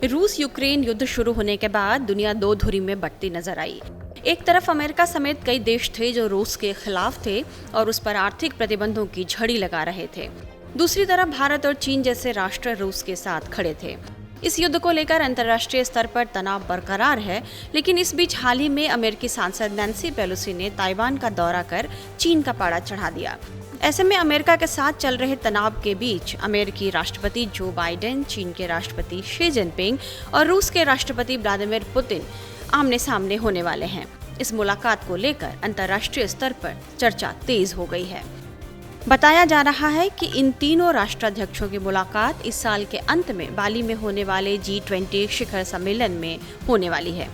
रूस यूक्रेन युद्ध शुरू होने के बाद दुनिया दो धुरी में बंटती नजर आई। एक तरफ अमेरिका समेत कई देश थे जो रूस के खिलाफ थे और उस पर आर्थिक प्रतिबंधों की झड़ी लगा रहे थे। दूसरी तरफ भारत और चीन जैसे राष्ट्र रूस के साथ खड़े थे। इस युद्ध को लेकर अंतर्राष्ट्रीय स्तर पर तनाव बरकरार है, लेकिन इस बीच हाल ही में अमेरिकी सांसद नैन्सी पेलोसी ने ताइवान का दौरा कर चीन का पाड़ा चढ़ा दिया। ऐसे में अमेरिका के साथ चल रहे तनाव के बीच अमेरिकी राष्ट्रपति जो बाइडेन, चीन के राष्ट्रपति शी जिनपिंग और रूस के राष्ट्रपति व्लादिमीर पुतिन आमने सामने होने वाले हैं। इस मुलाकात को लेकर अंतर्राष्ट्रीय स्तर पर चर्चा तेज हो गई है। बताया जा रहा है कि इन तीनों राष्ट्राध्यक्षों की मुलाकात इस साल के अंत में बाली में होने वाले G20 शिखर सम्मेलन में होने वाली है।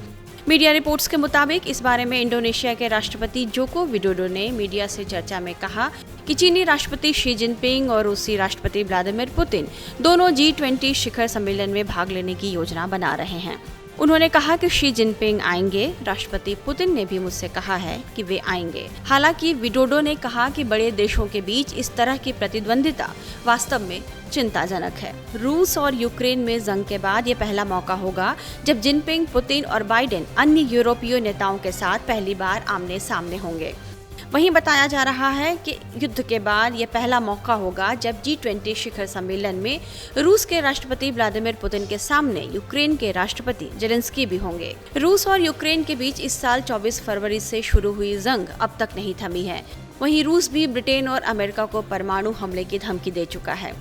मीडिया रिपोर्ट्स के मुताबिक इस बारे में इंडोनेशिया के राष्ट्रपति जोको विडोडो ने मीडिया से चर्चा में कहा कि चीनी राष्ट्रपति शी जिनपिंग और रूसी राष्ट्रपति व्लादिमीर पुतिन दोनों G20 शिखर सम्मेलन में भाग लेने की योजना बना रहे हैं। उन्होंने कहा कि शी जिनपिंग आएंगे। राष्ट्रपति पुतिन ने भी मुझसे कहा है कि वे आएंगे। हालांकि विडोडो ने कहा कि बड़े देशों के बीच इस तरह की प्रतिद्वंदिता वास्तव में चिंताजनक है। रूस और यूक्रेन में जंग के बाद ये पहला मौका होगा जब जिनपिंग, पुतिन और बाइडेन अन्य यूरोपीय नेताओं के साथ पहली बार आमने सामने होंगे। वहीं बताया जा रहा है कि युद्ध के बाद ये पहला मौका होगा जब G20 शिखर सम्मेलन में रूस के राष्ट्रपति व्लादिमीर पुतिन के सामने यूक्रेन के राष्ट्रपति जेलेंस्की भी होंगे। रूस और यूक्रेन के बीच इस साल 24 फरवरी से शुरू हुई जंग अब तक नहीं थमी है। वहीं रूस भी ब्रिटेन और अमेरिका को परमाणु हमले की धमकी दे चुका है।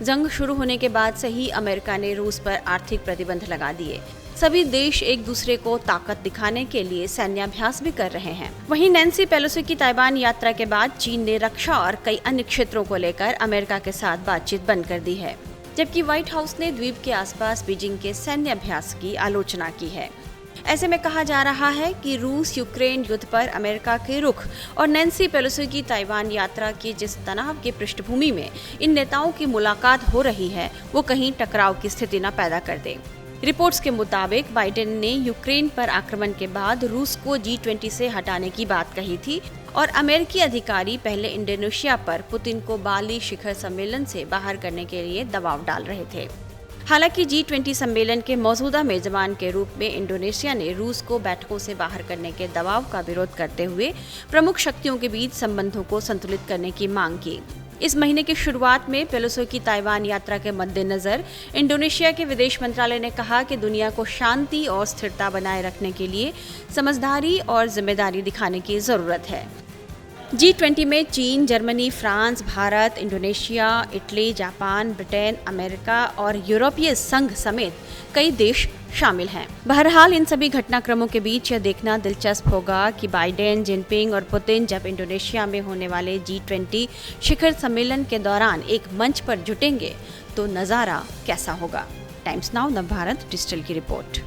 जंग शुरू होने के बाद से ही अमेरिका ने रूस पर आर्थिक प्रतिबंध लगा दिए। सभी देश एक दूसरे को ताकत दिखाने के लिए सैन्याभ्यास भी कर रहे हैं। वहीं नैन्सी पेलोसी की ताइवान यात्रा के बाद चीन ने रक्षा और कई अन्य क्षेत्रों को लेकर अमेरिका के साथ बातचीत बंद कर दी है, जबकि व्हाइट हाउस ने द्वीप के आसपास बीजिंग के सैन्याभ्यास की आलोचना की है। ऐसे में कहा जा रहा है कि रूस यूक्रेन युद्ध पर अमेरिका के रुख और नैन्सी पेलोसी की ताइवान यात्रा की जिस तनाव की पृष्ठभूमि में इन नेताओं की मुलाकात हो रही है, वो कहीं टकराव की स्थिति न पैदा कर दे। रिपोर्ट्स के मुताबिक बाइडेन ने यूक्रेन पर आक्रमण के बाद रूस को G20 से हटाने की बात कही थी और अमेरिकी अधिकारी पहले इंडोनेशिया पर पुतिन को बाली शिखर सम्मेलन से बाहर करने के लिए दबाव डाल रहे थे। हालांकि G20 सम्मेलन के मौजूदा मेजबान के रूप में इंडोनेशिया ने रूस को बैठकों से बाहर करने के दबाव का विरोध करते हुए प्रमुख शक्तियों के बीच संबंधों को संतुलित करने की मांग की। इस महीने की शुरुआत में पेलोसी की ताइवान यात्रा के मद्देनजर इंडोनेशिया के विदेश मंत्रालय ने कहा कि दुनिया को शांति और स्थिरता बनाए रखने के लिए समझदारी और जिम्मेदारी दिखाने की जरूरत है। G20 में चीन, Germany, France, Bharat, Indonesia, Italy, Japan, Britain, America और यूरोपीय संघ समेत कई देश शामिल हैं। बहरहाल इन सभी घटनाक्रमों के बीच यह देखना दिलचस्प होगा कि बाइडेन, जिनपिंग और पुतिन जब इंडोनेशिया में होने वाले G20 शिखर सम्मेलन के दौरान एक मंच पर जुटेंगे तो नज़ारा कैसा होगा। टाइम्स नाउ नवभारत डिजिटल की रिपोर्ट।